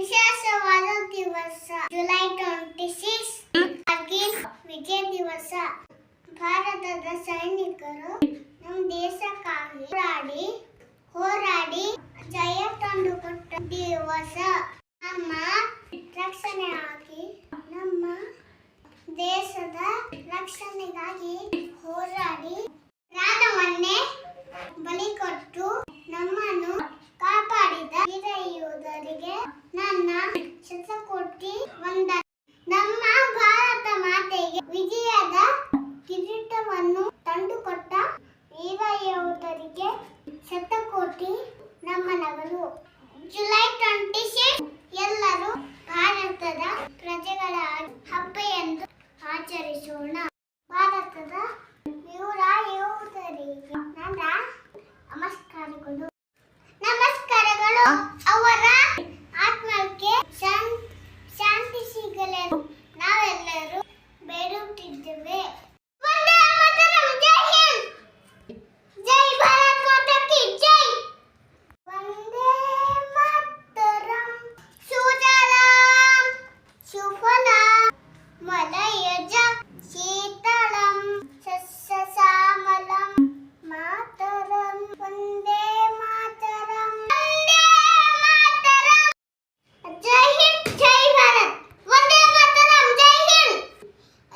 ವಿಶೇಷವಾದ ದಿವಸ ಜುಲೈ 26 ಕಾರ್ಗಿಲ್ ವಿಜಯ ದಿವಸ. ಭಾರತದ ಸೈನಿಕರು ನಮ್ಮ ದೇಶಕ್ಕಾಗಿ ಹೋರಾಡಿ ಜಯ ತಂದುಕೊಟ್ಟ ದಿವಸ. ನಮ್ಮ ರಕ್ಷಣೆಯಾಗಿ ನಮ್ಮ